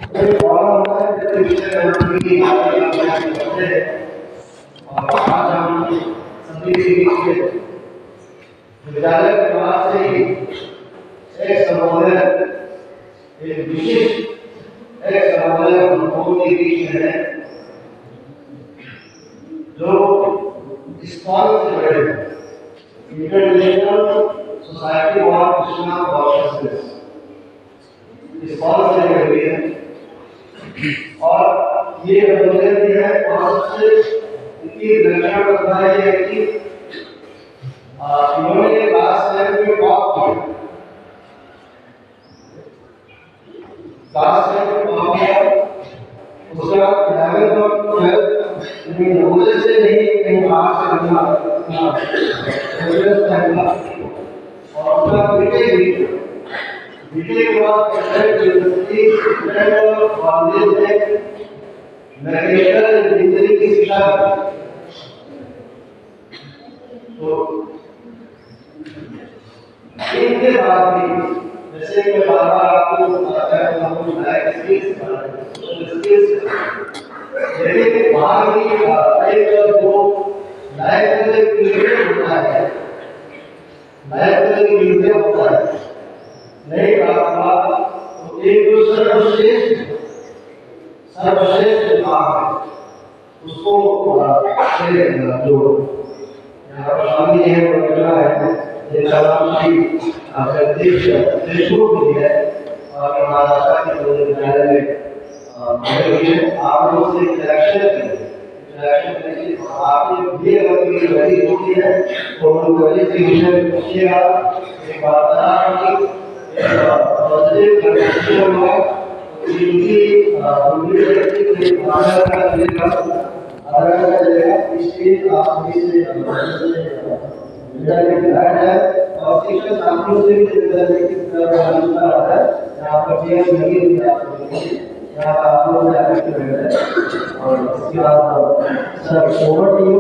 आज हम सभी विद्यालय के बाद से ही एक समन्वय, एक विशिष्ट एक समन्वय अनुभव के बीच में है जो स्कॉल से बड़े हैं, international society for Krishna consciousness ISKCON से बड़े हुए हैं। और ये अनुभव भी है और सबसे इनकी लक्षण बताना है कि इन्होंने क्लास 10 में टॉप किया, क्लास 10 में टॉप किया। उसके बाद 11th और 12th नॉलेज से नहीं कहीं पास करना और उसका बीटे के बाद यूनिवर्सिटी कॉलेज में मैकेनिकल इंजीनियरिंग की शिक्षा। तो इनके बाद भी जैसे मैं बार-बार आपको बताता हूँ लाइफ स्किल्स लेकिन वहाँ भी एक वो लाइफ में एक म्यूजियम होता है, लाइफ में एक म्यूजियम होता है नहीं बात तो एक जो सर्वश्रेष्ठ काम है उसको जो स्वामी जी है वो रचना है ये देशमुख भी है और महाराष्ट्र के दो विद्यालय में आप लोग से इंटरेक्शन आपने ये अगर वैली होती है तो उनको वैली के विषय में पूछिएगा, एक वार्तालाप पॉजिटिव कंडीशन होगा इनकी उम्मीद व्यक्ति के भावना का लेगा आधार का लेगा इसलिए आप इससे विद्यालय है और शिक्षक छात्रों से भी विद्यालय की तरफ आता है। यहाँ पर चेयर लगी हुई है यहाँ पर आप लोग जाकर के बैठ रहे और इसके बाद sir over to you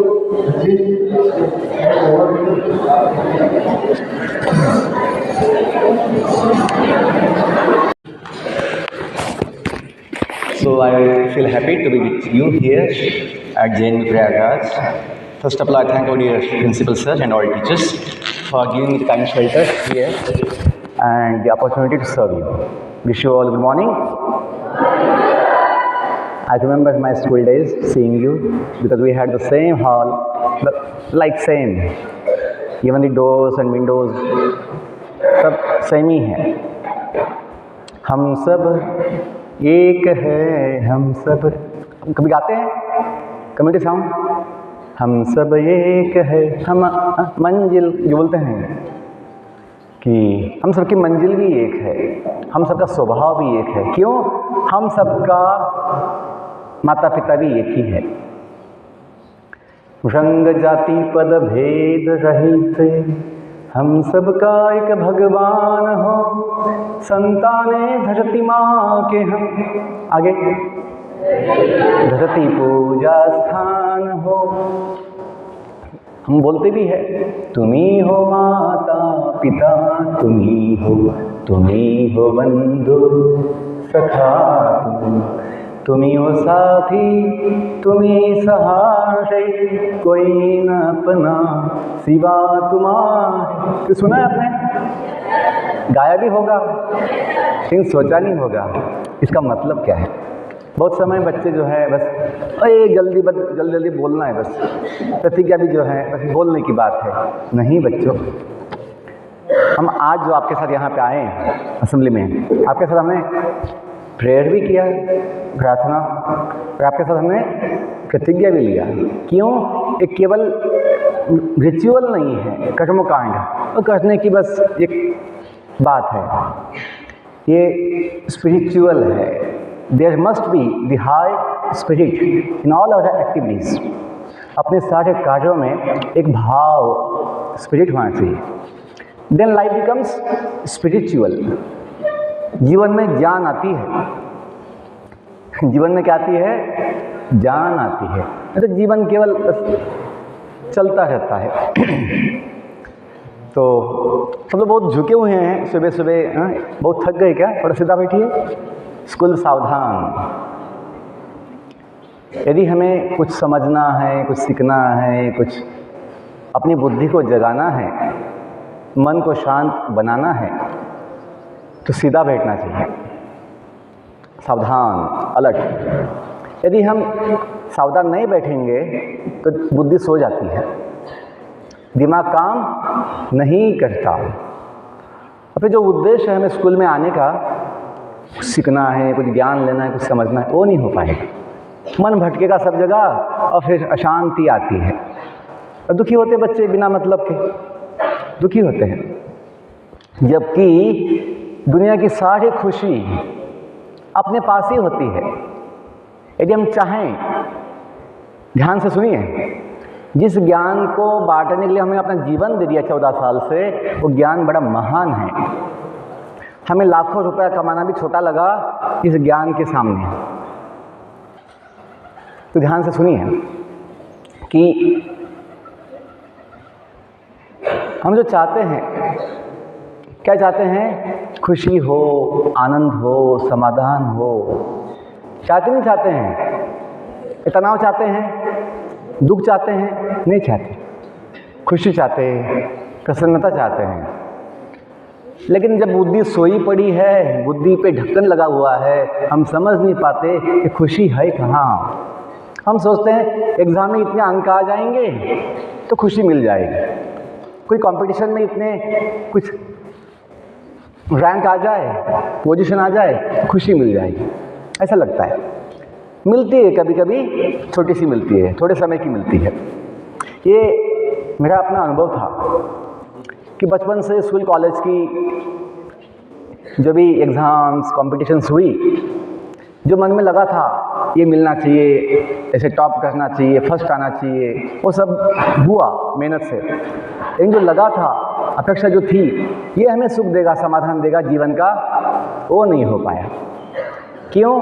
over So I feel happy to be with you here at JNU Prayagraj. First of all, I thank our dear principal sir and all teachers for giving me the kind shelter here and the opportunity to serve you. Wish you all good morning. I remember my school days seeing you because we had the same hall, like same. Even the doors and windows, सब same ही है। हम सब एक है, हम सब कभी गाते हैं कमेटी सॉन्ग, हम सब एक है, हम मंजिल जो बोलते हैं कि हम सबकी मंजिल भी एक है, हम सबका स्वभाव भी एक है। क्यों? हम सबका माता पिता भी एक ही है। रंग जाति पद भेद रहित हम सबका एक भगवान हो, संताने धरती माँ के हम आगे धरती पूजा स्थान हो। हम बोलते भी है तुम्ही हो माता पिता, तुम्ही हो बंधु सखा, तुम्ही हो साथी, तुम्ही सहारे, कोई न अपना सिवा तुम्हारे। तो सुना है आपने, गाया भी होगा लेकिन सोचा नहीं होगा इसका मतलब क्या है। बहुत समय बच्चे जो है बस जल्दी बोलना है, बस प्रतिज्ञा भी जो है बस बोलने की बात है। नहीं बच्चों, हम आज जो आपके साथ यहाँ पे आए हैं असेंबली में, आपके साथ हमने प्रेयर भी किया, प्रार्थना, और आपके साथ हमने प्रतिज्ञा भी लिया। क्यों? एक केवल रिचुअल नहीं है, कर्मकांड और करने की बस एक बात है, ये स्पिरिचुअल है। There must be the high spirit in all our activities. अपने सारे कार्यों में एक भाव स्पिरिट होना चाहिए, देन लाइफ बिकम्स स्पिरिचुअल। जीवन में ज्ञान आती है, जीवन में क्या आती है? ज्ञान आती है। तो जीवन केवल चलता रहता है। तो सब लोग बहुत झुके हुए हैं सुबह सुबह, बहुत थक गए क्या? थोड़ा सीधा बैठिए, स्कूल सावधान। यदि हमें कुछ समझना है, कुछ सीखना है, कुछ अपनी बुद्धि को जगाना है, मन को शांत बनाना है, तो सीधा बैठना चाहिए, सावधान, अलर्ट। यदि हम सावधान नहीं बैठेंगे तो बुद्धि सो जाती है, दिमाग काम नहीं करता। और फिर जो उद्देश्य है हमें स्कूल में आने का, कुछ सीखना है, कुछ ज्ञान लेना है, कुछ समझना है, वो नहीं हो पाएगा। मन भटकेगा सब जगह और फिर अशांति आती है। और दुखी होते बच्चे बिना मतलब के दुखी होते हैं, जबकि दुनिया की सारी खुशी अपने पास ही होती है। यदि हम चाहें, ध्यान से सुनिए, जिस ज्ञान को बांटने के लिए हमें अपना जीवन दे दिया 14 साल से, वो ज्ञान बड़ा महान है। हमें लाखों रुपया कमाना भी छोटा लगा इस ज्ञान के सामने। तो ध्यान से सुनिए कि हम जो चाहते हैं, क्या चाहते हैं? खुशी हो, आनंद हो, समाधान हो। चाहते नहीं चाहते हैं? तनाव चाहते हैं? दुख चाहते हैं? नहीं चाहते। खुशी चाहते हैं, प्रसन्नता चाहते हैं। लेकिन जब बुद्धि सोई पड़ी है, बुद्धि पे ढक्कन लगा हुआ है, हम समझ नहीं पाते कि खुशी है कहाँ। हम सोचते हैं एग्ज़ाम में इतने अंक आ जाएंगे तो खुशी मिल जाएगी, कोई कंपटीशन में इतने कुछ रैंक आ जाए, पोजीशन आ जाए, खुशी मिल जाएगी, ऐसा लगता है। मिलती है कभी कभी, छोटी सी मिलती है, थोड़े समय की मिलती है। ये मेरा अपना अनुभव था कि बचपन से स्कूल कॉलेज की जो भी एग्ज़ाम्स कंपटीशंस हुई, जो मन में लगा था ये मिलना चाहिए, ऐसे टॉप करना चाहिए, फर्स्ट आना चाहिए, वो सब हुआ मेहनत से। लेकिन जो लगा था, अपेक्षा जो थी ये हमें सुख देगा, समाधान देगा जीवन का, वो नहीं हो पाया। क्यों?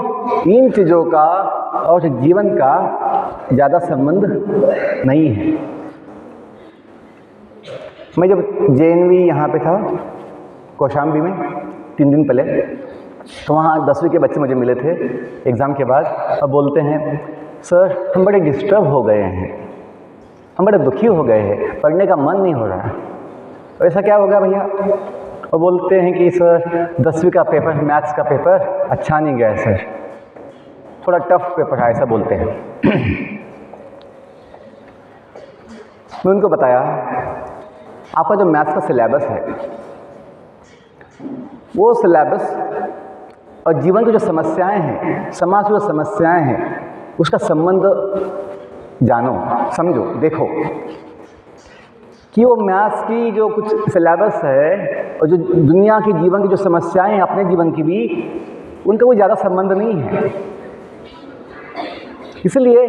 इन चीज़ों का और जीवन का ज़्यादा संबंध नहीं है। मैं जब JNV यहाँ पे था कौशाम्बी में 3 दिन पहले, तो वहाँ 10वीं के बच्चे मुझे मिले थे एग्ज़ाम के बाद, और बोलते हैं सर हम बड़े डिस्टर्ब हो गए हैं, हम बड़े दुखी हो गए हैं, पढ़ने का मन नहीं हो रहा है। तो ऐसा क्या हो गया भैया? और बोलते हैं कि सर 10वीं का पेपर, मैथ्स का पेपर अच्छा नहीं गया सर, थोड़ा टफ पेपर है, ऐसा बोलते हैं। मैं उनको बताया आपका जो मैथ्स का सिलेबस है, वो सिलेबस और जीवन की जो समस्याएं हैं, समाज की जो समस्याएं हैं, उसका संबंध जानो, समझो, देखो कि वो मैथ्स की जो कुछ सिलेबस है और जो दुनिया की जीवन की जो समस्याएं हैं, अपने जीवन की भी, उनका कोई ज़्यादा संबंध नहीं है। इसलिए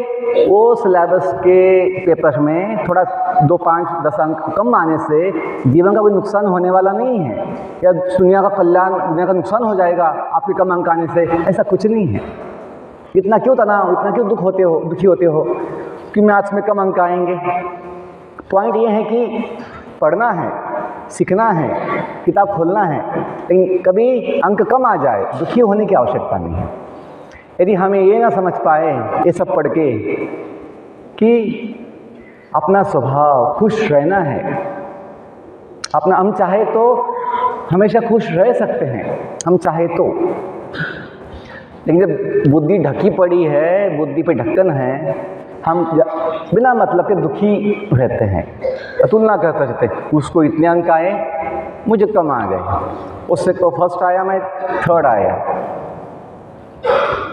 वो सिलेबस के पेपर में थोड़ा 2, 5, 10 अंक कम आने से जीवन का कोई नुकसान होने वाला नहीं है, या दुनिया का कल्याण, दुनिया का नुकसान हो जाएगा आपके कम अंक आने से, ऐसा कुछ नहीं है। इतना क्यों तनाव, इतना क्यों दुखी होते हो कि मैथ्स में कम अंक आएंगे? पॉइंट ये है कि पढ़ना है, सीखना है, किताब खोलना है, लेकिन कभी अंक कम आ जाए दुखी होने की आवश्यकता नहीं है। यदि हमें ये ना समझ पाए ये सब पढ़ के कि अपना स्वभाव खुश रहना है, अपना, हम चाहे तो हमेशा खुश रह सकते हैं, हम चाहे तो, लेकिन जब बुद्धि ढकी पड़ी है, बुद्धि पे ढक्कन है, हम बिना मतलब के दुखी रहते हैं, तुलना करते रहते हैं, उसको इतने अंक आए, मुझे कम आ गए, उससे तो फर्स्ट आया, मैं थर्ड आया।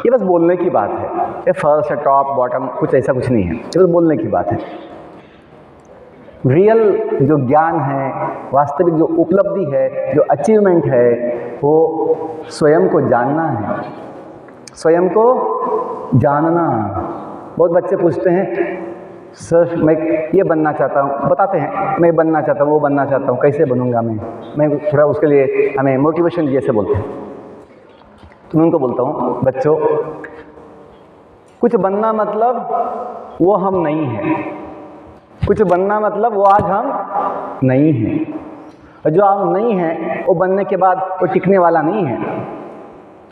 ये बस बोलने की बात है, ये फर्स्ट है, टॉप, बॉटम, कुछ ऐसा कुछ नहीं है, ये बस बोलने की बात है। रियल जो ज्ञान है, वास्तविक जो उपलब्धि है, जो अचीवमेंट है, वो स्वयं को जानना है, स्वयं को जानना। बहुत बच्चे पूछते हैं सर मैं ये बनना चाहता हूँ, बताते हैं मैं बनना चाहता हूँ, वो बनना चाहता हूँ, कैसे बनूंगा मैं थोड़ा उसके लिए हमें मोटिवेशन जैसे बोलते हैं। तो मैं उनको बोलता हूँ बच्चों, कुछ बनना मतलब वो हम नहीं हैं, कुछ बनना मतलब वो आज हम नहीं हैं, और जो हम नहीं हैं वो बनने के बाद वो टिकने वाला नहीं है।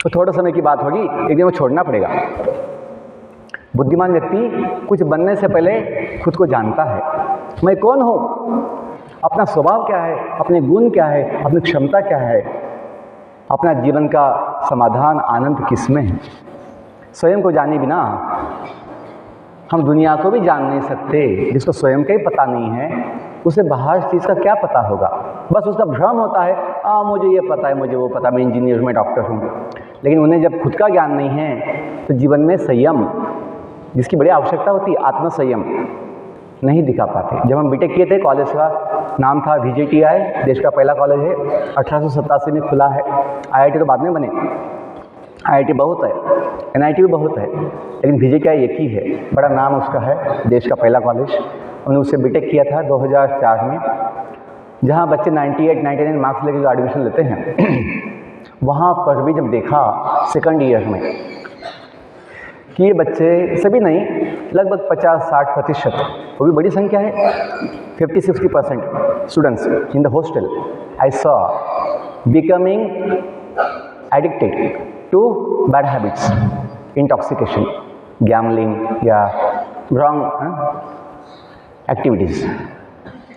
तो थोड़े समय की बात होगी, एक दिन वो छोड़ना पड़ेगा। बुद्धिमान व्यक्ति कुछ बनने से पहले खुद को जानता है, मैं कौन हूँ, अपना स्वभाव क्या है, अपने गुण क्या है, अपनी क्षमता क्या है, अपना जीवन का समाधान आनंद किस में है। स्वयं को जाने बिना हम दुनिया को भी जान नहीं सकते। जिसको स्वयं का ही पता नहीं है उसे बाहर चीज़ का क्या पता होगा। बस उसका भ्रम होता है, मुझे ये पता है, मुझे वो पता, मैं इंजीनियर हूँ, मैं डॉक्टर हूँ। लेकिन उन्हें जब खुद का ज्ञान नहीं है तो जीवन में संयम, जिसकी बड़ी आवश्यकता होती है, आत्म संयम नहीं दिखा पाते। जब हम बीटेक किए थे, कॉलेज का नाम था VJTI, देश का पहला कॉलेज है, 1887 में खुला है। IIT तो बाद में बने, IIT बहुत है, NIT भी बहुत है, लेकिन VJTI एक ही है, बड़ा नाम उसका है, देश का पहला कॉलेज। उन्होंने उससे बीटेक किया था 2004 में, जहाँ बच्चे 98-99 मार्क्स लेकर एडमिशन लेते हैं। वहाँ पर भी जब देखा सेकंड ईयर में कि ये बच्चे सभी नहीं, लगभग 50-60%, वो भी बड़ी संख्या है, 50-60% students in the hostel I saw becoming addicted to bad habits, intoxication, gambling या रॉन्ग एक्टिविटीज़,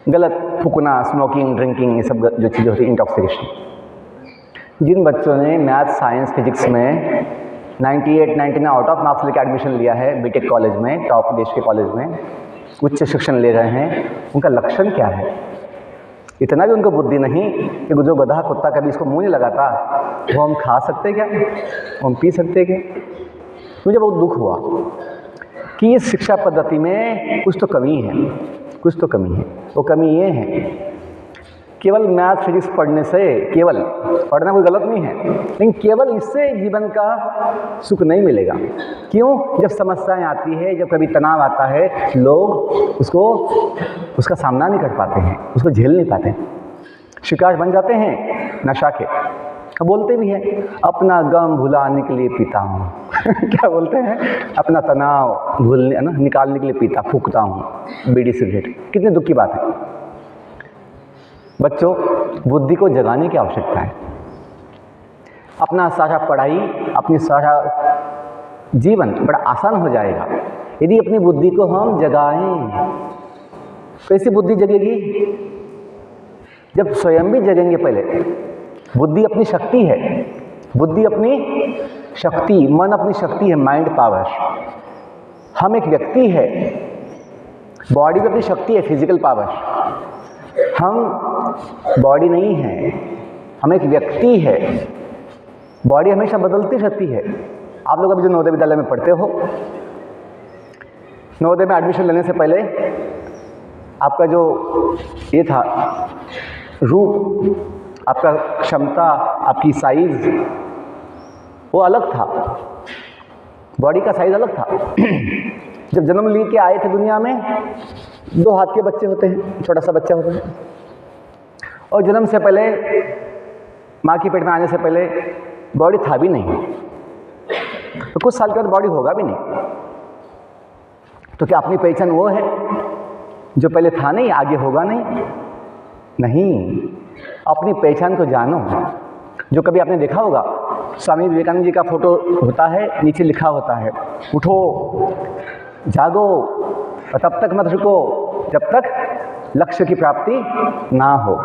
गलत फूकना, स्मोकिंग, ड्रिंकिंग, ये सब जो चीज़ें होती हैं, इंटॉक्सिकेशन। जिन बच्चों ने मैथ, साइंस, फिजिक्स में 98-99 आउट ऑफ मार्क्स लेकर एडमिशन लिया है बीटेक कॉलेज में, टॉप देश के कॉलेज में उच्च शिक्षण ले रहे हैं, उनका लक्षण क्या है? इतना भी उनको बुद्धि नहीं कि जो गधा कुत्ता कभी इसको मुंह नहीं लगाता वो हम खा सकते क्या, वो हम पी सकते क्या? मुझे बहुत दुख हुआ कि इस शिक्षा पद्धति में कुछ तो कमी है, कुछ तो कमी है। वो कमी ये है, केवल मैथ फिजिक्स पढ़ने से, केवल पढ़ना कोई गलत नहीं है, लेकिन केवल इससे जीवन का सुख नहीं मिलेगा। क्यों? जब समस्याएं आती है, जब कभी तनाव आता है, लोग उसका सामना नहीं कर पाते हैं, उसको झेल नहीं पाते, शिकार बन जाते हैं नशा के। बोलते भी हैं, अपना गम भुलाने के लिए पीता हूँ। क्या बोलते हैं? अपना तनाव भूलने ना निकालने के लिए पीता, फूकता हूँ बीड़ी सिगरेट। कितनी दुख की बात है। बच्चों, बुद्धि को जगाने की आवश्यकता है। अपना सारा पढ़ाई, अपनी सारा जीवन बड़ा आसान हो जाएगा यदि अपनी बुद्धि को हम जगाएं। कैसी बुद्धि जगेगी? जब स्वयं भी जगेंगे। पहले बुद्धि अपनी शक्ति है, बुद्धि अपनी शक्ति, मन अपनी शक्ति है, माइंड पावर। हम एक व्यक्ति है, बॉडी भी अपनी शक्ति है, फिजिकल पावर। हम बॉडी नहीं है, हम एक व्यक्ति है। बॉडी हमेशा बदलती रहती है। आप लोग अभी जो नवोदय विद्यालय में पढ़ते हो, नवोदय में एडमिशन लेने से पहले आपका जो ये था रूप, आपका क्षमता, आपकी साइज वो अलग था, बॉडी का साइज अलग था। जब जन्म लेके आए थे दुनिया में, 2 हाथ के बच्चे होते हैं, छोटा सा बच्चा होता है, और जन्म से पहले, माँ की पेट में आने से पहले बॉडी था भी नहीं, तो कुछ साल के बाद बॉडी होगा भी नहीं। तो क्या अपनी पहचान वो है जो पहले था नहीं, आगे होगा नहीं? नहीं, अपनी पहचान को जानो। जो कभी आपने देखा होगा, स्वामी विवेकानंद जी का फोटो होता है, नीचे लिखा होता है, उठो, जागो और तब तक मत रुको जब तक लक्ष्य की प्राप्ति ना हो।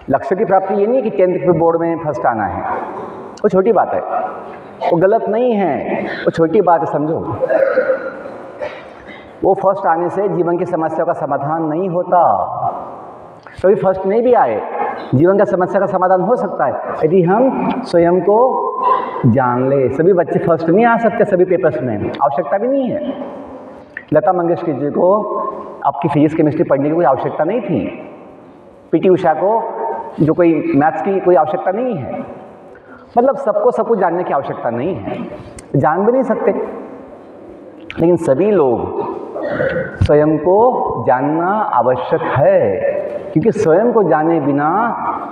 लक्ष्य की प्राप्ति ये नहीं कि 10th के बोर्ड में फर्स्ट आना है, वो छोटी बात है, वो गलत नहीं है, वो छोटी बात है, समझो। वो फर्स्ट आने से जीवन की समस्या का समाधान नहीं होता। कभी फर्स्ट नहीं भी आए, जीवन का समस्या का समाधान हो सकता है यदि हम स्वयं को जान ले। सभी बच्चे फर्स्ट नहीं आ सकते सभी पेपर्स में, आवश्यकता भी नहीं है। लता मंगेशकर जी को आपकी फिजिक्स केमिस्ट्री पढ़ने की कोई आवश्यकता नहीं थी। PT उषा को जो कोई मैथ्स की कोई आवश्यकता नहीं है। मतलब सबको सब कुछ जानने की आवश्यकता नहीं है, जान भी नहीं सकते। लेकिन सभी लोग स्वयं को जानना आवश्यक है, क्योंकि स्वयं को जाने बिना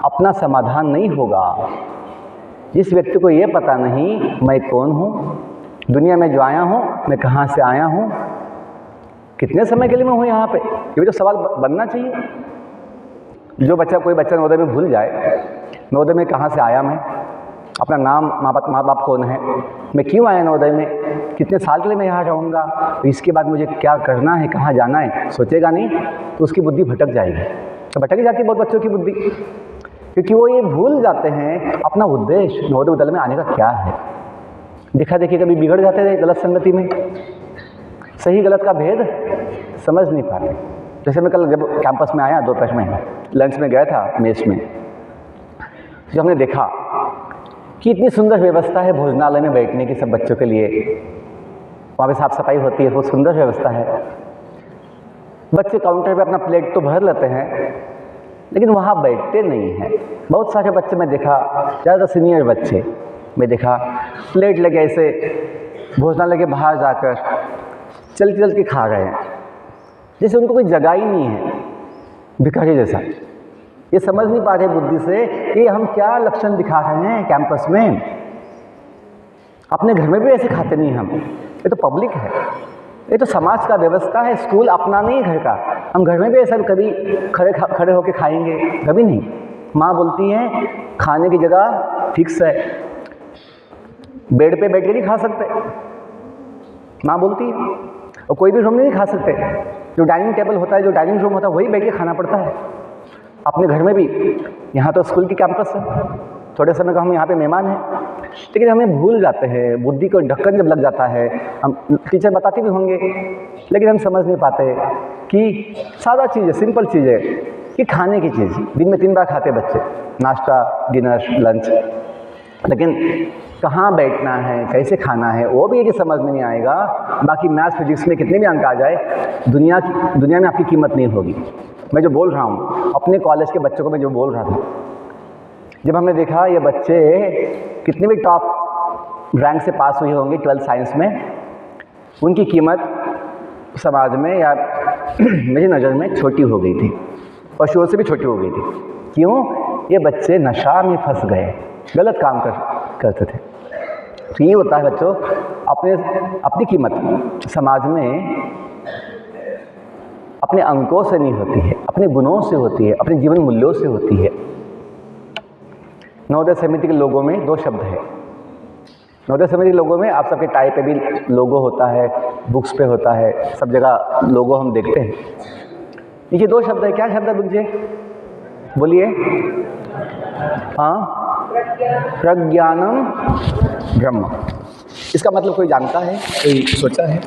अपना समाधान नहीं होगा। जिस व्यक्ति को ये पता नहीं मैं कौन हूँ, दुनिया में जो आया हूँ, मैं कहाँ से आया हूँ, कितने समय के लिए मैं हूँ यहाँ पे, ये भी तो सवाल बनना चाहिए। जो बच्चा, कोई बच्चा नवोदय में भूल जाए, नवोदय में कहाँ से आया मैं, अपना नाम, माँ बाप कौन है, मैं क्यों आया नवोदय में, कितने साल के लिए मैं यहाँ रहूँगा, तो इसके बाद मुझे क्या करना है, कहाँ जाना है, सोचेगा नहीं तो उसकी बुद्धि भटक जाएगी। तो भटक ही जाती है बहुत बच्चों की बुद्धि, क्योंकि वो ये भूल जाते हैं अपना उद्देश्य नवोदय विद्यालय में आने का क्या है। देखा देखी कभी बिगड़ जाते थे गलत संगति में, सही गलत का भेद समझ नहीं पाते। जैसे मैं कल जब कैंपस में आया दोपहर में लंच में गया था मेस में, जो हमने देखा कि इतनी सुंदर व्यवस्था है भोजनालय में बैठने की सब बच्चों के लिए, वहाँ पे साफ सफाई होती है, बहुत सुंदर व्यवस्था है। बच्चे काउंटर पे अपना प्लेट तो भर लेते हैं लेकिन वहाँ बैठते नहीं हैं। बहुत सारे बच्चे मैं देखा, ज़्यादातर सीनियर बच्चे मैं देखा, प्लेट लेके ऐसे भोजनालय के बाहर जाकर चल के खा रहे हैं, जैसे उनको कोई जगह ही नहीं है, भिखारी जैसा। ये समझ नहीं पा रहे बुद्धि से कि हम क्या लक्षण दिखा रहे हैं कैंपस में। अपने घर में भी ऐसे खाते नहीं हम, ये तो पब्लिक है, ये तो समाज का व्यवस्था है, स्कूल अपना नहीं घर का। हम घर में भी ऐसा कभी खड़े होके खाएंगे, कभी नहीं। माँ बोलती है खाने की जगह फिक्स है, बेड पे बैठ के नहीं खा सकते, माँ बोलती है। और कोई भी रूम में नहीं खा सकते, जो डाइनिंग टेबल होता है, जो डाइनिंग रूम होता है वही बैठ के खाना पड़ता है। अपने घर में भी, यहाँ तो स्कूल की कैंपस है, थोड़े समय का हम यहाँ पे मेहमान हैं, लेकिन हमें भूल जाते हैं, बुद्धि को ढक्कन जब लग जाता है, हम टीचर बताते भी होंगे लेकिन हम समझ नहीं पाते कि सादा चीज़ है, सिंपल चीज़ है कि खाने की चीज़। दिन में 3 बार खाते बच्चे, नाश्ता, डिनर, लंच, लेकिन कहाँ बैठना है, कैसे खाना है, वो भी ये समझ में नहीं आएगा। बाकी मैथ्स फिजिक्स में कितने भी अंक आ जाए, दुनिया में आपकी कीमत नहीं होगी। मैं जो बोल रहा हूँ अपने कॉलेज के बच्चों को मैं जो बोल रहा था, जब हमने देखा ये बच्चे कितने भी टॉप रैंक से पास हुए होंगे 12th साइंस में, उनकी कीमत समाज में या मेरी नज़र में छोटी हो गई थी, पशुओं से भी छोटी हो गई थी। क्यों? ये बच्चे नशा में फंस गए, गलत काम करते थे। तो ये होता है बच्चों, अपनी कीमत समाज में अपने अंकों से नहीं होती है, अपने गुणों से होती है, अपने जीवन मूल्यों से होती है। नवोदय समिति के लोगों में 2 शब्द है। नवोदय समिति के लोगों में आप सबके टाई पे भी लोगो होता है, बुक्स पे होता है, सब जगह लोगो हम देखते हैं। नीचे 2 शब्द है, क्या शब्द है मुझे बोलिए? हाँ, प्रज्ञानम ब्रह्म। इसका मतलब कोई जानता है, कोई सोचा है?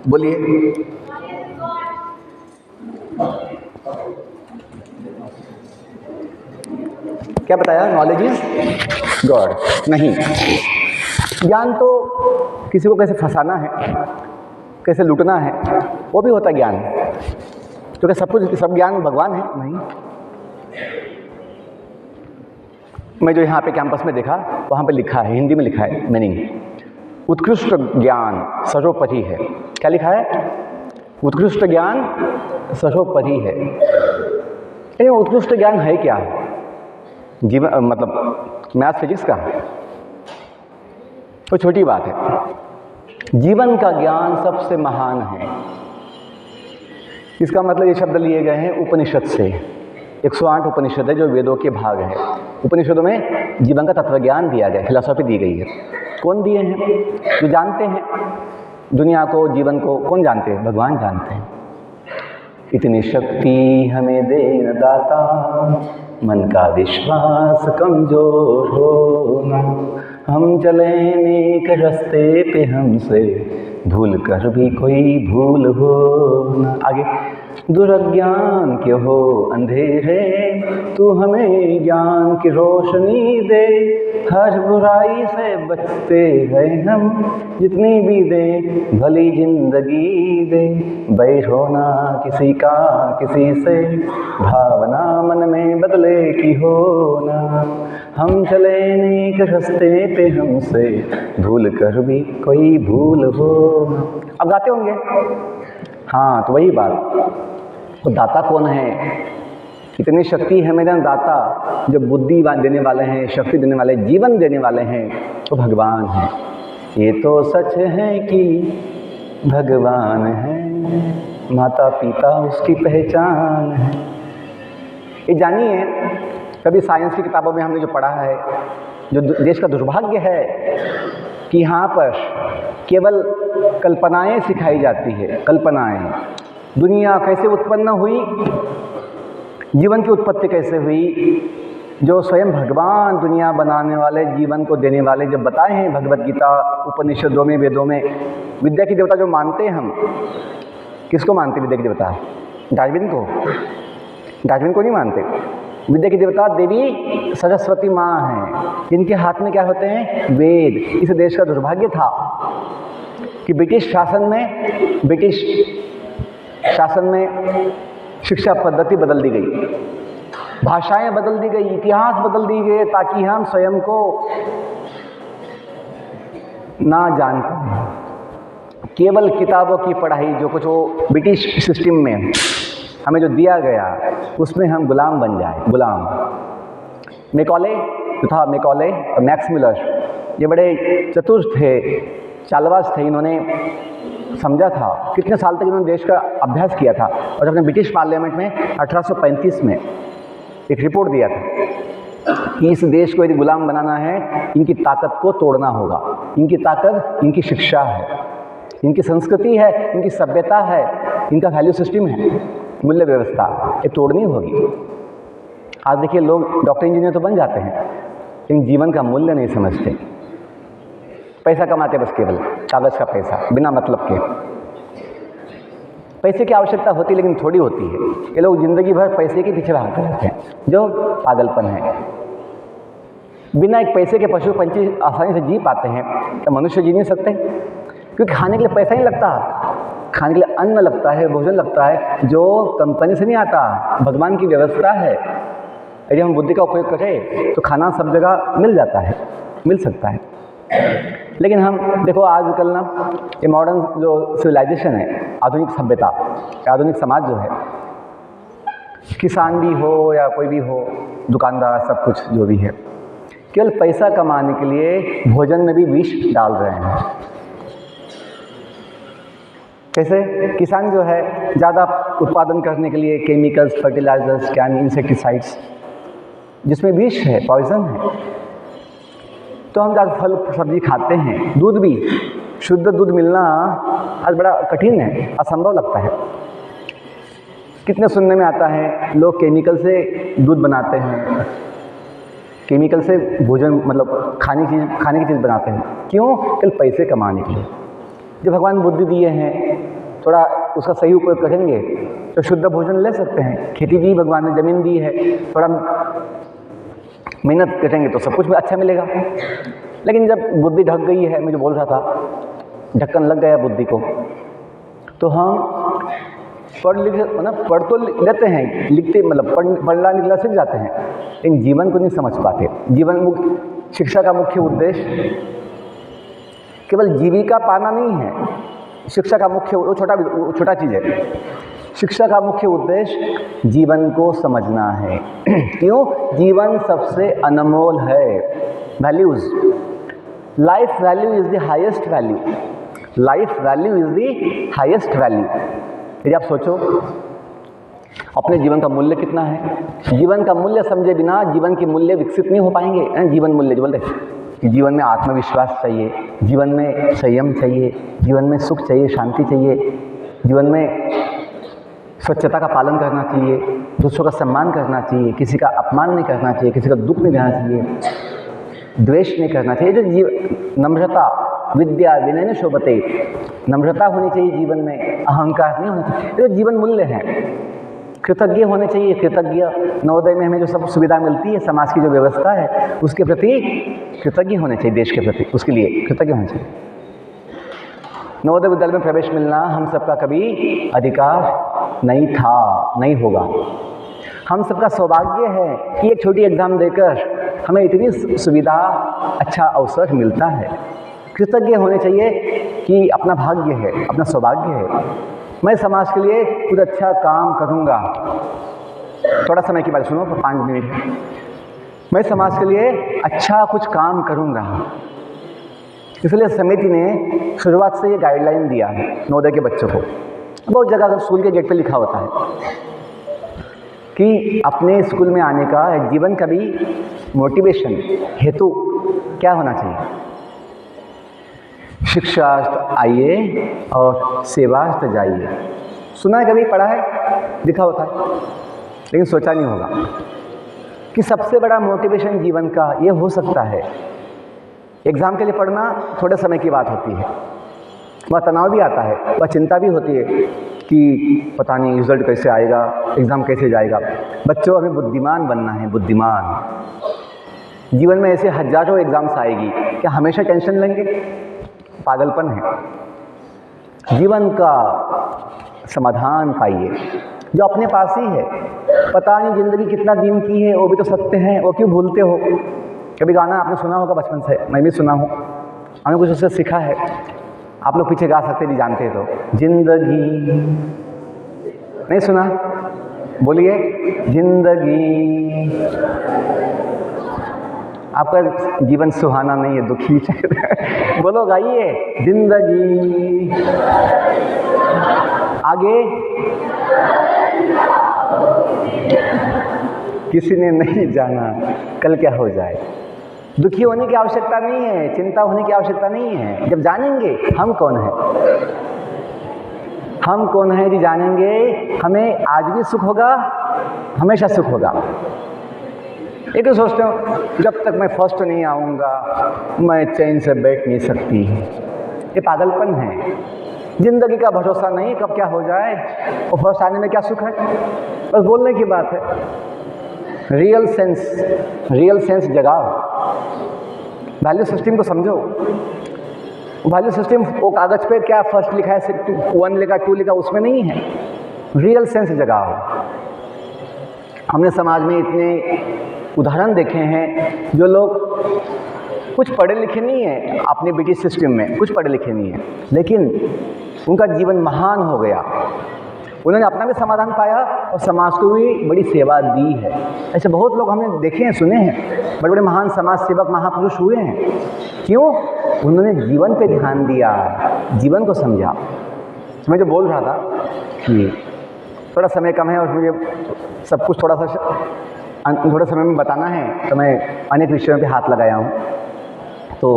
बोलिए। क्या बताया? Knowledge is God. नहीं, ज्ञान तो किसी को कैसे फंसाना है, कैसे लूटना है, वो भी होता है ज्ञान। तो क्या सब ज्ञान भगवान है? नहीं। मैं जो यहाँ पे कैंपस में देखा, वहाँ पे लिखा है, हिंदी में लिखा है मीनिंग, उत्कृष्ट ज्ञान सर्वोपरि है। क्या लिखा है? उत्कृष्ट ज्ञान सर्वोपरि है। लेकिन उत्कृष्ट ज्ञान है क्या? जीवन मतलब मैथ्स फिजिक्स का तो छोटी बात है। जीवन का ज्ञान सबसे महान है। इसका मतलब ये शब्द लिए गए हैं उपनिषद से। 108 उपनिषद है जो वेदों के भाग है। उपनिषदों में जीवन का तत्व ज्ञान दिया गया, फिलॉसफी दी गई है। कौन दिए हैं? जो जानते हैं दुनिया को, जीवन को, कौन जानते हैं? भगवान जानते हैं। इतनी शक्ति हमें दे न दाता, मन का विश्वास कमजोर होना, हम चले नेक रास्ते पे, हमसे भूल कर भी कोई भूल हो ना। आगे, दुर्ज्ञान क्यों हो अंधेरे, तू हमें ज्ञान की रोशनी दे, हर बुराई से बचते हैं हम, जितनी भी दे भली जिंदगी दे, बैठो ना किसी का किसी से, भावना मन में बदले की हो ना, हम चले नेक रास्ते पे, हमसे भूल कर भी कोई भूल हो ना। अब गाते होंगे, हाँ तो वही बात। तो दाता कौन है? इतनी शक्ति है मेरा दाता, जो बुद्धि देने वाले हैं, शक्ति देने वाले, जीवन देने वाले हैं, तो भगवान है। ये तो सच है कि भगवान है, माता पिता उसकी पहचान है। ये जानिए कभी साइंस की किताबों में हमने जो पढ़ा है, जो देश का दुर्भाग्य है कि यहाँ पर केवल कल्पनाएं सिखाई जाती है। कल्पनाएं, दुनिया कैसे उत्पन्न हुई, जीवन की उत्पत्ति कैसे हुई, जो स्वयं भगवान दुनिया बनाने वाले, जीवन को देने वाले, जब बताए हैं भगवत गीता, उपनिषदों में, वेदों में। विद्या की देवता जो मानते हैं हम, किसको मानते विद्या की देवता? डार्विन को? डार्विन को नहीं मानते। विद्या की देवता देवी सरस्वती माँ हैं, जिनके हाथ में क्या होते हैं? वेद। इस देश का दुर्भाग्य था कि ब्रिटिश शासन में शिक्षा पद्धति बदल दी गई, भाषाएं बदल दी गई, इतिहास बदल दी गए, ताकि हम स्वयं को ना जान पाएं। केवल किताबों की पढ़ाई, जो कुछ वो ब्रिटिश सिस्टम में हमें जो दिया गया, उसमें हम गुलाम बन जाए। गुलाम। मैकॉले तथा मैकॉले और मैक्स मिलर, ये बड़े चतुर थे, चालबाज थे। इन्होंने समझा था, कितने साल तक इन्होंने देश का अभ्यास किया था, और अपने ब्रिटिश पार्लियामेंट में 1835 में एक रिपोर्ट दिया था कि इस देश को यदि गुलाम बनाना है, इनकी ताकत को तोड़ना होगा। इनकी ताकत इनकी शिक्षा है, इनकी संस्कृति है, इनकी सभ्यता है, इनका वैल्यू सिस्टम है, मूल्य व्यवस्था, ये तोड़नी होगी। आज देखिए, लोग डॉक्टर इंजीनियर तो बन जाते हैं, लेकिन जीवन का मूल्य नहीं समझते। पैसा कमाते बस, केवल कागज़ का पैसा, बिना मतलब के। पैसे की आवश्यकता होती है, लेकिन थोड़ी होती है। ये लोग ज़िंदगी भर पैसे के पीछे भागते रहते हैं, जो पागलपन है। बिना एक पैसे के पशु पंछी आसानी से जी पाते हैं, क्या मनुष्य जी नहीं सकते? क्योंकि खाने के लिए पैसा नहीं लगता, खाने के लिए अन्न लगता है, भोजन लगता है, जो कंपनी से नहीं आता, भगवान की व्यवस्था है। यदि हम बुद्धि का उपयोग करें तो खाना सब जगह मिल जाता है, मिल सकता है। लेकिन हम देखो, आजकल ना ये मॉडर्न जो सिविलाइजेशन है, आधुनिक सभ्यता, आधुनिक समाज जो है, किसान भी हो या कोई भी हो, दुकानदार, सब कुछ जो भी है, केवल पैसा कमाने के लिए भोजन में भी विष डाल रहे हैं। कैसे? किसान जो है ज़्यादा उत्पादन करने के लिए केमिकल्स, फर्टिलाइजर्स, इंसेक्टिसाइड्स, जिसमें विष है, पॉइजन है। तो हम ज़्यादा फल सब्जी खाते हैं। दूध भी, शुद्ध दूध मिलना आज बड़ा कठिन है, असंभव लगता है। कितने सुनने में आता है, लोग केमिकल से दूध बनाते हैं, केमिकल से भोजन, मतलब खाने की चीज़ बनाते हैं। क्यों? केवल पैसे कमाने के लिए। जो भगवान बुद्धि दिए हैं, थोड़ा उसका सही उपयोग करेंगे तो शुद्ध भोजन ले सकते हैं। खेती दी भगवान ने, ज़मीन दी है, थोड़ा मेहनत करेंगे तो सब कुछ भी अच्छा मिलेगा। लेकिन जब बुद्धि ढक गई है, मैं जो बोल रहा था, ढक्कन लग गया बुद्धि को, तो हम पढ़ तो लेते हैं, लिखते, मतलब पढ़ना लिखना सीख जाते हैं, लेकिन जीवन को नहीं समझ पाते। शिक्षा का मुख्य उद्देश्य केवल जीविका पाना नहीं है। शिक्षा का मुख्य, वो छोटा चीज़ है। शिक्षा का मुख्य उद्देश्य जीवन को समझना है। क्यों? जीवन सबसे अनमोल है। Values, life value is the highest value. Life value is the highest value. यदि आप सोचो अपने जीवन का मूल्य कितना है, जीवन का मूल्य समझे बिना जीवन के मूल्य विकसित नहीं हो पाएंगे। जीवन मूल्य जो बोलते हैं, जीवन में आत्मविश्वास चाहिए, जीवन में संयम चाहिए, जीवन में सुख चाहिए, शांति चाहिए, जीवन में स्वच्छता का पालन करना चाहिए, दूसरों का सम्मान करना चाहिए, किसी का अपमान नहीं करना चाहिए, किसी का दुख नहीं देना चाहिए, द्वेष नहीं करना चाहिए। जो नम्रता, विद्या विनयन शोभते, नम्रता होनी चाहिए जीवन में, अहंकार नहीं होना चाहिए। जो जीवन मूल्य हैं। कृतज्ञ होने चाहिए। कृतज्ञ, नवोदय में हमें जो सब सुविधा मिलती है, समाज की जो व्यवस्था है, उसके प्रति कृतज्ञ होने चाहिए। देश के प्रति, उसके लिए कृतज्ञ होने चाहिए। नवोदय विद्यालय में प्रवेश मिलना हम सबका कभी अधिकार नहीं था, नहीं होगा। हम सबका सौभाग्य है कि एक छोटी एग्ज़ाम देकर हमें इतनी सुविधा, अच्छा अवसर मिलता है। कृतज्ञ होने चाहिए कि अपना भाग्य है, अपना सौभाग्य है। मैं समाज के लिए कुछ अच्छा काम करूँगा। थोड़ा समय की बात सुनो, 5 मिनट। मैं समाज के लिए अच्छा कुछ काम करूँगा। इसलिए समिति ने शुरुआत से ये गाइडलाइन दिया है नवोदय के बच्चों को। बहुत जगह स्कूल के गेट पे लिखा होता है कि अपने स्कूल में आने का जीवन का भी मोटिवेशन हेतु क्या होना चाहिए। शिक्षार्थ आइए और सेवार्थ जाइए। सुना है, कभी पढ़ा है, लिखा होता है, लेकिन सोचा नहीं होगा कि सबसे बड़ा मोटिवेशन जीवन का ये हो सकता है। एग्ज़ाम के लिए पढ़ना थोड़े समय की बात होती है, वह तनाव भी आता है, वह चिंता भी होती है कि पता नहीं रिजल्ट कैसे आएगा, एग्ज़ाम कैसे जाएगा। बच्चों, हमें बुद्धिमान बनना है, बुद्धिमान। जीवन में ऐसे हजारों एग्ज़ाम्स आएगी, क्या हमेशा टेंशन लेंगे? पागलपन है। जीवन का समाधान पाइए जो अपने पास ही है। पता नहीं ज़िंदगी कितना दिन की है, वो भी तो सत्य है, वो क्यों भूलते हो? कभी गाना आपने सुना होगा बचपन से, मैं भी सुना हूँ, हमें कुछ उससे सीखा है। आप लोग पीछे गा सकते नहीं जानते तो। जिंदगी नहीं सुना? बोलिए, जिंदगी। आपका जीवन सुहाना नहीं है, दुखी है। बोलो, गाइए, जिंदगी। आगे किसी ने नहीं जाना कल क्या हो जाए। दुखी होने की आवश्यकता नहीं है, चिंता होने की आवश्यकता नहीं है। जब जानेंगे हम कौन है, हम कौन है, जी जानेंगे, हमें आज भी सुख होगा, हमेशा सुख होगा। एक तो सोचते हो जब तक मैं फर्स्ट नहीं आऊँगा मैं चैन से बैठ नहीं सकती, ये पागलपन है। जिंदगी का भरोसा नहीं, कब क्या हो जाए, और फर्स्ट आने में क्या सुख है? बस बोलने की बात है। रियल सेंस जगाओ, वैल्यू सिस्टम को समझो। वैल्यू सिस्टम वो कागज़ पे क्या फर्स्ट लिखा है, 1 लिखा 2 लिखा, उसमें नहीं है। रियल सेंस जगाओ। हमने समाज में इतने उदाहरण देखे हैं जो लोग कुछ पढ़े लिखे नहीं है, अपने ब्रिटिश सिस्टम में कुछ पढ़े लिखे नहीं है, लेकिन उनका जीवन महान हो गया। उन्होंने अपना भी समाधान पाया और समाज को भी बड़ी सेवा दी है। ऐसे बहुत लोग हमने देखे हैं, सुने हैं, बड़े बड़े महान समाज सेवक महापुरुष हुए हैं। क्यों? उन्होंने जीवन पे ध्यान दिया, जीवन को समझा। मैं जो बोल रहा था कि थोड़ा समय कम है और मुझे सब कुछ थोड़ा समय में बताना है, तो मैं अनेक विषयों पे हाथ लगाया हूँ। तो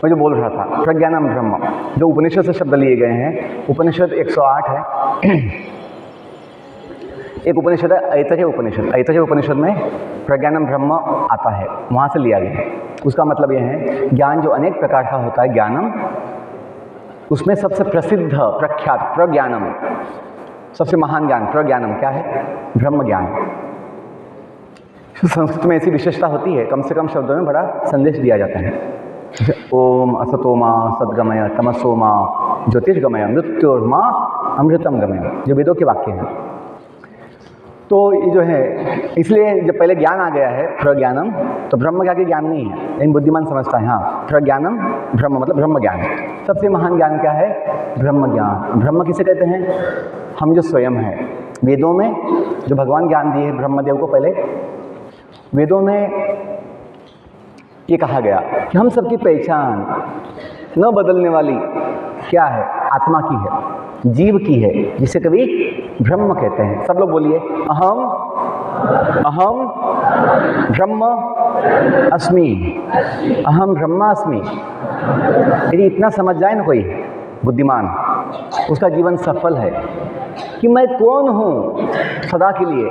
मैं जो बोल रहा था, प्रज्ञानम ब्रह्म, जो उपनिषद से शब्द लिए गए हैं, उपनिषद 108 है। एक उपनिषद है ऐतरेय उपनिषद। ऐतरेय उपनिषद में प्रज्ञानम ब्रह्म आता है, वहाँ से लिया गया है। उसका मतलब यह है, ज्ञान जो अनेक प्रकार का होता है, ज्ञानम, उसमें सबसे प्रसिद्ध प्रख्यात प्रज्ञानम, सबसे महान ज्ञान प्रज्ञानम क्या है? ब्रह्म ज्ञान। संस्कृत में ऐसी विशेषता होती है, कम से कम शब्दों में बड़ा संदेश दिया जाता है। ओम असतोमा सद्गमय तमसोमा ज्योतिषगमय मृत्योर्मा अमृतम गमय, जो वेदों के वाक्य हैं। तो ये जो है, इसलिए जब पहले ज्ञान आ गया है प्रज्ञानम, तो ब्रह्म क्या के ज्ञान नहीं है, लेकिन बुद्धिमान समझता है। हाँ, प्रज्ञानम ब्रह्म मतलब ब्रह्म ज्ञान। सबसे महान ज्ञान क्या है? ब्रह्म ज्ञान। ब्रह्म किसे कहते हैं? हम जो स्वयं हैं। वेदों में जो भगवान ज्ञान दिए ब्रह्मदेव को, पहले वेदों में ये कहा गया कि हम सबकी पहचान न बदलने वाली क्या है? आत्मा की है, जीव की है, जिसे कभी ब्रह्म कहते हैं। सब लोग बोलिए, अहम अहम ब्रह्म अस्मि, अहम ब्रह्मास्मि। यदि इतना समझ जाए ना कोई बुद्धिमान, उसका जीवन सफल है कि मैं कौन हूँ सदा के लिए।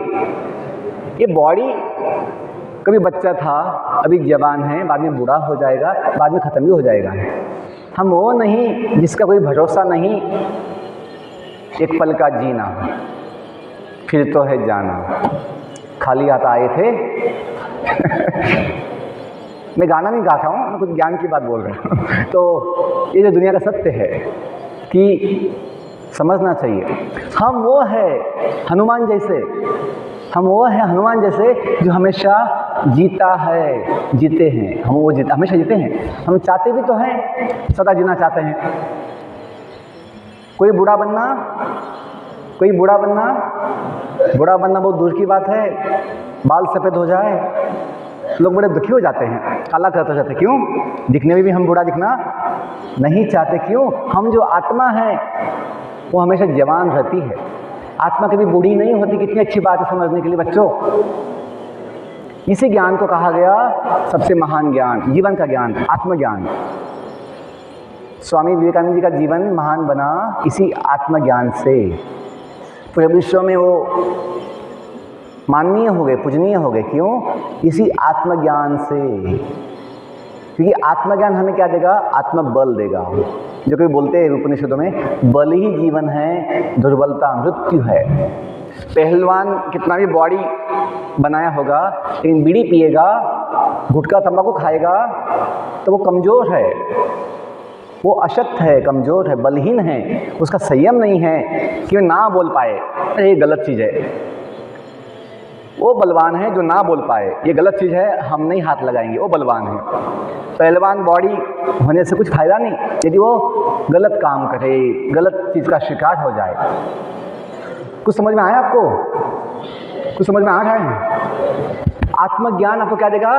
ये बॉडी कभी बच्चा था, अभी जवान है, बाद में बूढ़ा हो जाएगा, बाद में ख़त्म भी हो जाएगा। हम वो नहीं जिसका कोई भरोसा नहीं। एक पल का जीना, फिर तो है जाना। खाली हाथ आए थे। मैं गाना नहीं गा रहा हूँ, मैं कुछ ज्ञान की बात बोल रहा हूँ। तो ये जो दुनिया का सत्य है कि समझना चाहिए। हम वो है हनुमान जैसे, हम वो है हनुमान जैसे जो हमेशा जीता है, जीते हैं। हम वो हमेशा जीते हैं। हम चाहते भी तो हैं, सदा जीना चाहते हैं। कोई बूढ़ा बनना बहुत दूर की बात है। बाल सफ़ेद हो जाए, लोग बड़े दुखी हो जाते हैं, काला करते जाते। क्यों? दिखने में भी हम बूढ़ा दिखना नहीं चाहते। क्यों? हम जो आत्मा है वो हमेशा जवान रहती है। आत्मा कभी बूढ़ी नहीं होती। कितनी अच्छी बात है समझने के लिए बच्चों। इसी ज्ञान को कहा गया सबसे महान ज्ञान, जीवन का ज्ञान, आत्मज्ञान। स्वामी विवेकानंद जी का जीवन महान बना इसी आत्मज्ञान से। पूरे विश्व में वो माननीय हो गए, पूजनीय हो गए। क्यों? इसी आत्मज्ञान से। क्योंकि आत्मज्ञान हमें क्या देगा? आत्मबल देगा। जो कोई बोलते हैं उपनिषदों में, बल ही जीवन है, दुर्बलता मृत्यु है। पहलवान कितना भी बॉडी बनाया होगा, लेकिन बीड़ी पिएगा, गुटखा तंबाकू खाएगा तो वो कमज़ोर है, वो अशक्त है, कमज़ोर है, बलहीन है। उसका संयम नहीं है कि वो ना बोल पाए, अरे ये गलत चीज़ है। वो बलवान है जो ना बोल पाए, ये गलत चीज़ है, हम नहीं हाथ लगाएंगे, वो बलवान है। पहलवान बॉडी होने से कुछ फ़ायदा नहीं यदि वो गलत काम करे, गलत चीज़ का शिकार हो जाए। कुछ समझ में आया आपको? कुछ समझ में आ रहा है? आत्मज्ञान आपको क्या देगा?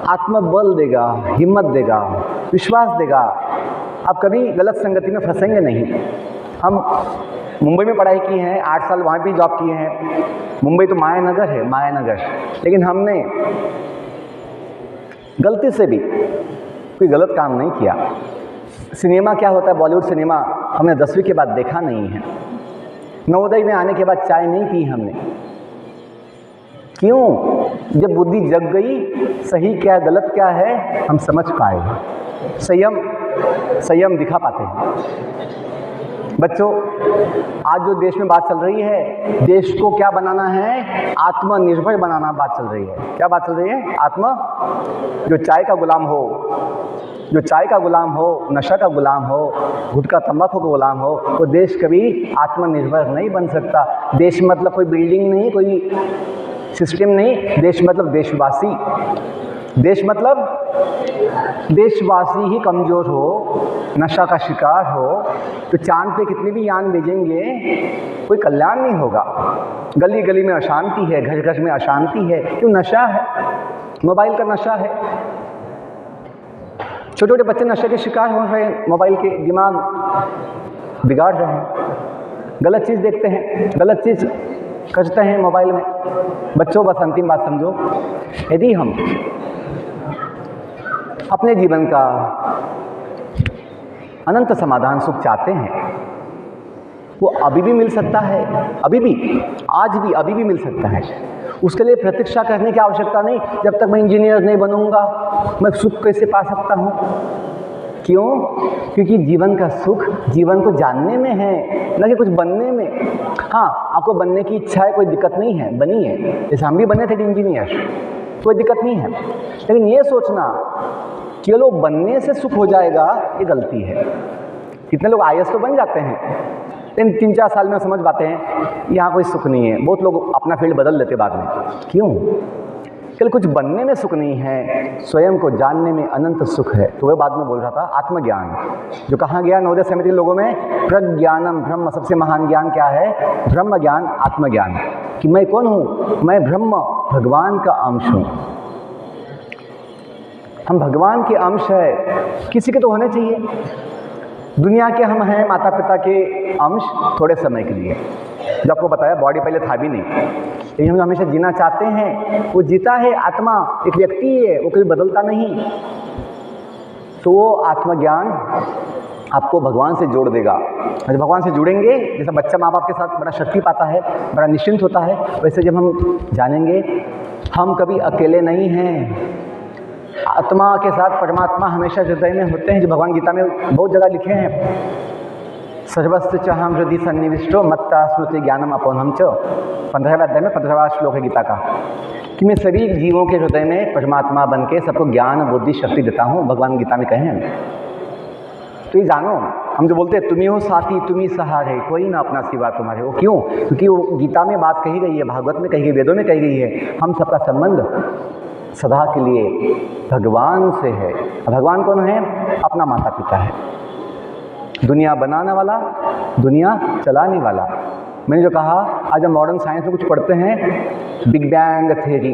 आत्मबल देगा, हिम्मत देगा, विश्वास देगा। आप कभी गलत संगति में फंसेंगे नहीं। हम मुंबई में पढ़ाई की है, 8 साल वहाँ भी जॉब किए हैं। मुंबई तो मायानगर है, मायानगर। लेकिन हमने गलती से भी कोई गलत काम नहीं किया। सिनेमा क्या होता है, बॉलीवुड सिनेमा हमने 10वीं के बाद देखा नहीं है। नवोदय में आने के बाद चाय नहीं पी हमने। क्यों? जब बुद्धि जग गई, सही क्या गलत क्या है हम समझ पाए, संयम दिखा पाते हैं। बच्चों, आज जो देश में बात चल रही है, देश को क्या बनाना है? आत्मनिर्भर बनाना बात चल रही है। क्या बात चल रही है? जो चाय का गुलाम हो, जो चाय का गुलाम हो, नशा का गुलाम हो, गुटखा तंबाकू का गुलाम हो, वो देश कभी आत्मनिर्भर नहीं बन सकता। देश मतलब कोई बिल्डिंग नहीं, कोई सिस्टम नहीं। देश मतलब देशवासी। देश मतलब देशवासी ही कमज़ोर हो, नशा का शिकार हो तो चांद पे कितने भी यान भेजेंगे, कोई कल्याण नहीं होगा। गली गली में अशांति है, घर घर में अशांति है। क्यों? नशा है, मोबाइल का नशा है। छोटे छोटे बच्चे नशे के शिकार हो रहे हैं, मोबाइल के दिमाग बिगाड़ रहे हैं, गलत चीज़ देखते हैं, गलत चीज़ करते हैं मोबाइल में। बच्चों, बस अंतिम बात समझो, यदि हम अपने जीवन का अनंत समाधान सुख चाहते हैं, वो अभी भी मिल सकता है, अभी भी, आज भी, अभी भी मिल सकता है। उसके लिए प्रतीक्षा करने की आवश्यकता नहीं। जब तक मैं इंजीनियर नहीं बनूंगा, मैं सुख कैसे पा सकता हूँ? क्यों? क्योंकि जीवन का सुख जीवन को जानने में है, न कि कुछ बनने में। हाँ, आपको बनने की इच्छा है, कोई दिक्कत नहीं है, बनिए। जैसे हम भी बने थे इंजीनियर, कोई दिक्कत नहीं है। लेकिन ये सोचना केवल वो बनने से सुख हो जाएगा, ये गलती है। कितने लोग IAS तो बन जाते हैं, लेकिन 3-4 साल में समझ पाते हैं यहाँ कोई सुख नहीं है। बहुत लोग अपना फील्ड बदल लेते बाद में। क्यों? केवल कुछ बनने में सुख नहीं है, स्वयं को जानने में अनंत सुख है। तो वह बाद में बोल रहा था आत्मज्ञान, जो कहाँ गया नवोदय समिति के लोगों में? प्रज्ञानम ब्रह्म। सबसे महान ज्ञान क्या है? ब्रह्म ज्ञान, आत्मज्ञान। कि मैं कौन हूँ? मैं ब्रह्म, भगवान का अंश हूँ। हम भगवान के अंश है, किसी के तो होने चाहिए। दुनिया के हम हैं माता पिता के अंश थोड़े समय के लिए। जब आपको बताया बॉडी पहले था भी नहीं, लेकिन हम हमेशा जीना चाहते हैं। वो जीता है, आत्मा एक व्यक्ति है, वो कभी बदलता नहीं। तो वो आत्मज्ञान आपको भगवान से जोड़ देगा। जब भगवान से जुड़ेंगे, जैसा बच्चा माँ बाप के साथ बड़ा शक्ति पाता है, बड़ा निश्चिंत होता है, वैसे जब हम जानेंगे हम कभी अकेले नहीं हैं। आत्मा के साथ परमात्मा हमेशा हृदय में होते हैं, जो भगवान गीता में बहुत जगह लिखे हैं। सर्वस्व च हम हृदय सन्निविष्टो मत्ता स्मृति ज्ञानम अपोहनम च। 15वें अध्याय में 15वां श्लोक है गीता का, कि मैं सभी जीवों के हृदय में परमात्मा बन के सबको ज्ञान बुद्धि शक्ति देता हूँ, भगवान गीता में कहे हैं। तो ये जानो, हम जो बोलते हैं तुम्ही हो साथी तुम्ही सहारे, कोई ना अपना सिवा तुम्हारे। वो क्यों? क्योंकि वो गीता में बात कही गई है, भागवत में कही गई, वेदों में कही गई है। हम सबका संबंध सदा के लिए भगवान से है। भगवान कौन है? अपना माता पिता है, दुनिया बनाने वाला, दुनिया चलाने वाला। मैंने जो कहा, आज हम मॉडर्न साइंस में कुछ पढ़ते हैं, big bang theory.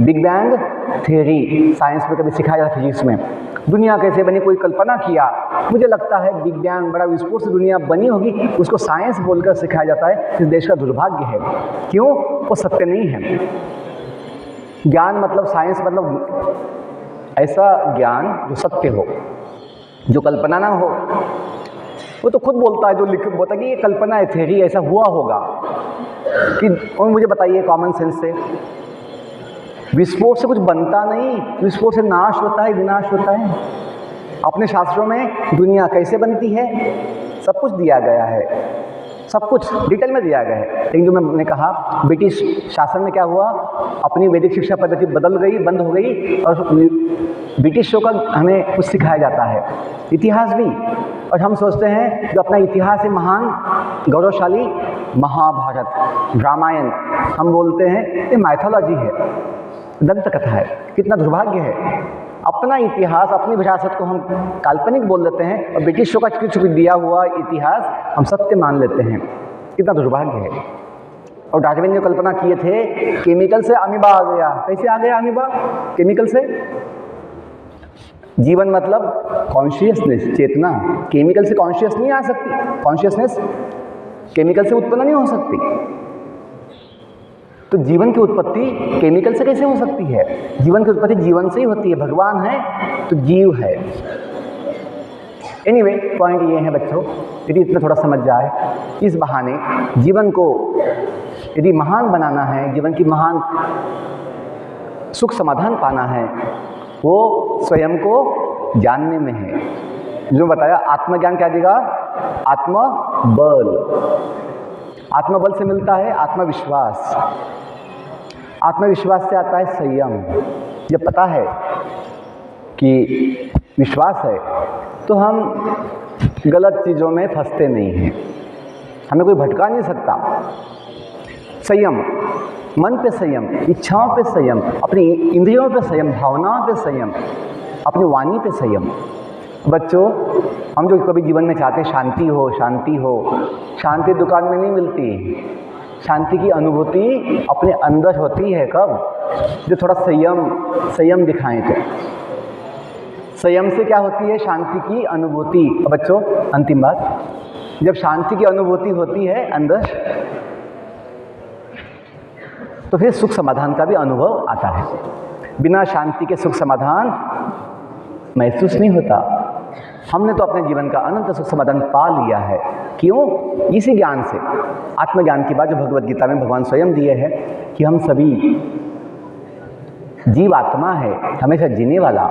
Big bang theory science में कभी सिखाया जाता फिजिक्स में। दुनिया कैसे बनी, कोई कल्पना किया। मुझे लगता है विज्ञान बड़ा विस्फोट से दुनिया बनी होगी, उसको साइंस बोलकर सिखाया जाता है। इस देश का दुर्भाग्य है। क्यों? वो सत्य नहीं है। ज्ञान मतलब, साइंस मतलब ऐसा ज्ञान जो सत्य हो, जो कल्पना ना हो। वो तो खुद बोलता है, जो बोलता है कि ये कल्पना है, थ्योरी, ऐसा हुआ होगा कि। और मुझे बताइए कॉमन सेंस से, विस्फोट से कुछ बनता नहीं, विस्फोट से नाश होता है, विनाश होता है। अपने शास्त्रों में दुनिया कैसे बनती है सब कुछ दिया गया है, सब कुछ डिटेल में दिया गया है। लेकिन जो मैंने कहा, ब्रिटिश शासन में क्या हुआ, अपनी वैदिक शिक्षा पद्धति बदल गई, बंद हो गई, और ब्रिटिशों का हमें कुछ सिखाया जाता है, इतिहास भी। और हम सोचते हैं जो अपना इतिहास है महान, गौरवशाली, महाभारत, रामायण, हम बोलते हैं ये माइथोलॉजी है, दंत कथा है। कितना दुर्भाग्य है, अपना इतिहास, अपनी विरासत को हम काल्पनिक बोल देते हैं, और ब्रिटिशों का कुछ दिया हुआ इतिहास हम सत्य मान लेते हैं। कितना दुर्भाग्य है। और डार्विन ने कल्पना किए थे केमिकल से अमीबा आ गया। कैसे आ गया अमीबा? केमिकल से। जीवन मतलब कॉन्शियसनेस, चेतना। केमिकल से कॉन्शियस नहीं आ सकती, कॉन्शियसनेस केमिकल से उत्पन्न नहीं हो सकती। तो जीवन की उत्पत्ति केमिकल से कैसे हो सकती है? जीवन की उत्पत्ति जीवन से ही होती है। भगवान है तो जीव है। एनीवे, पॉइंट ये है बच्चों, यदि इतना थोड़ा समझ जाए, इस बहाने जीवन को यदि महान बनाना है, जीवन की महान सुख समाधान पाना है, वो स्वयं को जानने में है। जो बताया, आत्मज्ञान क्या देगा? आत्मबल। आत्मबल से मिलता है आत्मविश्वास। आत्मविश्वास से आता है संयम। जब पता है कि विश्वास है तो हम गलत चीज़ों में फंसते नहीं हैं, हमें कोई भटका नहीं सकता। संयम, मन पे संयम, इच्छाओं पे संयम, अपनी इंद्रियों पे संयम, भावनाओं पे संयम, अपनी वाणी पे संयम। बच्चों, हम जो कभी जीवन में चाहते हैं शांति हो, शांति हो, शांति दुकान में नहीं मिलती। शांति की अनुभूति अपने अंदर होती है। कब? जो थोड़ा संयम दिखाएं तो। संयम से क्या होती है? शांति की अनुभूति। बच्चों, अंतिम बात, जब शांति की अनुभूति होती है अंदर, तो फिर सुख समाधान का भी अनुभव आता है। बिना शांति के सुख समाधान महसूस नहीं होता। हमने तो अपने जीवन का अनंत सुख समाधान पा लिया है। क्यों? इसी ज्ञान से, आत्मज्ञान की बात जो भगवद गीता में भगवान स्वयं दिए है कि हम सभी जीव आत्मा है, हमेशा जीने वाला,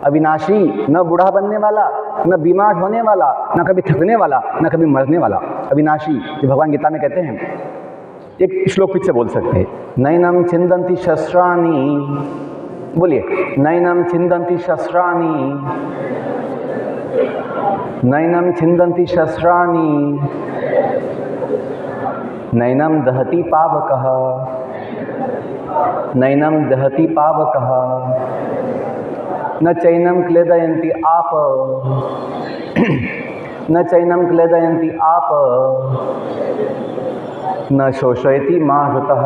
अविनाशी, न बूढ़ा बनने वाला, न बीमार होने वाला, न कभी थकने वाला, न कभी मरने वाला, अविनाशी, जो भगवान गीता में कहते हैं। एक श्लोक पीछे बोल सकते हैं, नैनम छिंदन्ति शस्त्राणि, बोलिए, नैनम छिंदन्ति शस्त्राणि, नैनम छिंदन्ति शस्त्राणि, नैनम दहति पावकः, नैनम दहति पावकः, न चैनम क्लेदयन्ति आप, न चैनम क्लेदयन्ति आप, न शोषयति मारुतः,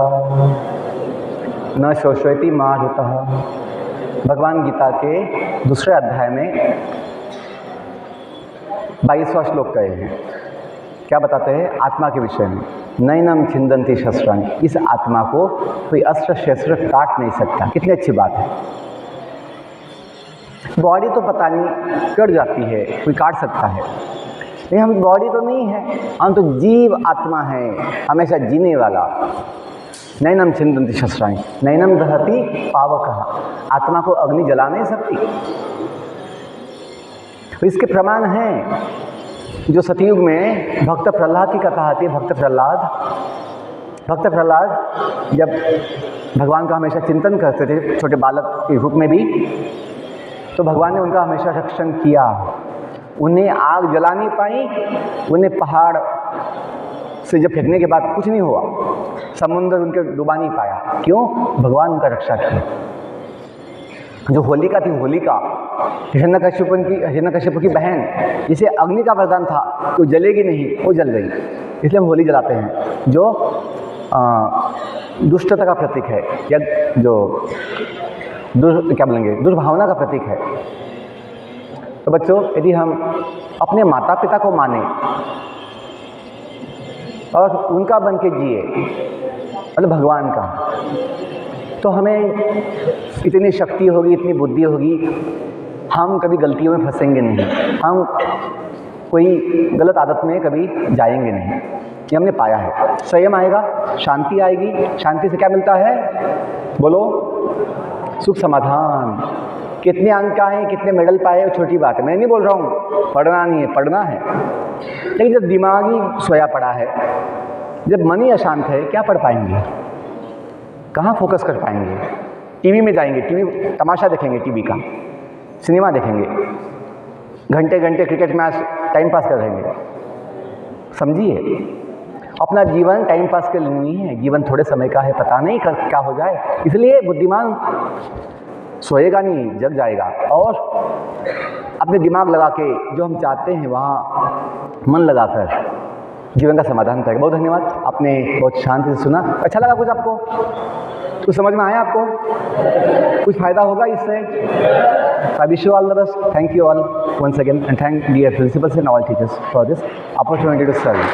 न शोषयति मारुतः। भगवान गीता के दूसरे अध्याय में 22वां श्लोक कहे हैं। क्या बताते हैं? आत्मा के विषय में, नैनम छिंदन्ति शस्त्राणि। इस आत्मा को कोई अस्त्र शस्त्र काट नहीं सकता। कितनी अच्छी बात है। बॉडी तो पता नहीं कट जाती है, कोई काट सकता है, लेकिन हम बॉडी तो नहीं है, हम तो जीव आत्मा है, हमेशा जीने वाला। नैनम छिंदन्ति शस्त्राणि, नैनम दहति पावकः। आत्मा को अग्नि जला नहीं सकती। तो इसके प्रमाण हैं जो सतयुग में भक्त प्रहलाद की कथा आती है। भक्त प्रहलाद जब भगवान का हमेशा चिंतन करते थे, छोटे बालक के रूप में भी, तो भगवान ने उनका हमेशा रक्षण किया। उन्हें आग जला नहीं पाई, उन्हें पहाड़ से जब फेंकने के बाद कुछ नहीं हुआ, समुद्र उनके डुबा नहीं पाया। क्यों? भगवान उनका रक्षा किया। जो होलिका थी, होलिका हिरण्यकश्यप की बहन, जिसे अग्नि का वरदान था तो जलेगी नहीं, वो जल गई। इसलिए हम होली जलाते हैं, जो दुष्टता का प्रतीक है, या जो क्या बोलेंगे, दुर्भावना का प्रतीक है। तो बच्चों, यदि हम अपने माता पिता को माने और उनका बन के जिए, मतलब भगवान का, तो हमें इतनी शक्ति होगी, इतनी बुद्धि होगी, हम कभी गलतियों में फंसेंगे नहीं, हम कोई गलत आदत में कभी जाएंगे नहीं। ये हमने पाया है। संयम आएगा, शांति आएगी। शांति से क्या मिलता है? बोलो, सुख समाधान। कितने अंक आए, कितने मेडल पाए, वो छोटी बात है। मैं नहीं बोल रहा हूँ पढ़ना नहीं है, पढ़ना है, लेकिन जब दिमाग ही सोया पड़ा है, जब मन ही अशांत है, क्या पढ़ पाएंगे? कहाँ फोकस कर पाएंगे? टीवी में जाएंगे, टीवी तमाशा देखेंगे, टीवी का सिनेमा देखेंगे, घंटे घंटे क्रिकेट मैच टाइम पास कर रहेंगे। समझिए, अपना जीवन टाइम पास के लिए नहीं है, जीवन थोड़े समय का है, पता नहीं कब क्या हो जाए। इसलिए बुद्धिमान सोएगा नहीं, जग जाएगा और अपने दिमाग लगा के जो हम चाहते हैं वहाँ मन लगाकर जीवन का समाधान करेगा। बहुत धन्यवाद, आपने बहुत शांति से सुना। अच्छा लगा कुछ आपको? कुछ समझ में आया आपको? कुछ फ़ायदा होगा इससे? I wish you all the best. Thank you all once again and thank dear principals and all teachers for this opportunity to serve.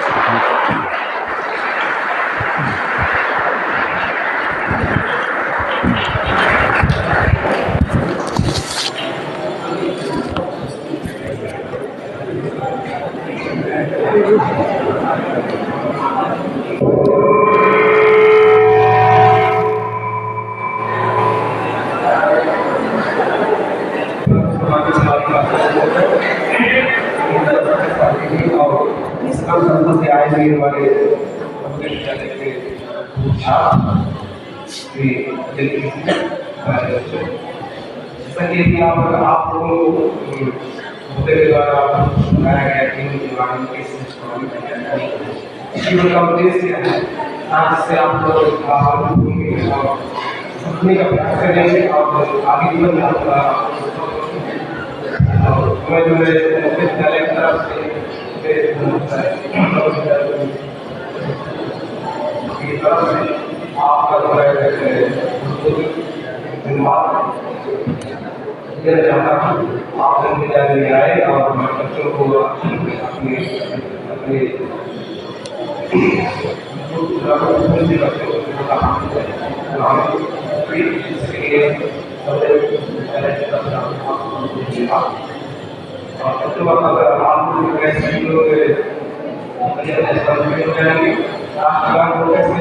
आप लोगों को मुद्दे के द्वारा बताया गया कि जीवन का उद्देश्य है, जिससे आप लोग अपने का प्रयास करेंगे और आगे जीवन में आपका हमें जो है विद्यालय की तरफ से आपका जो है चाहता हूँ आप विद्यालय में आए और बच्चों को अपने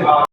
आप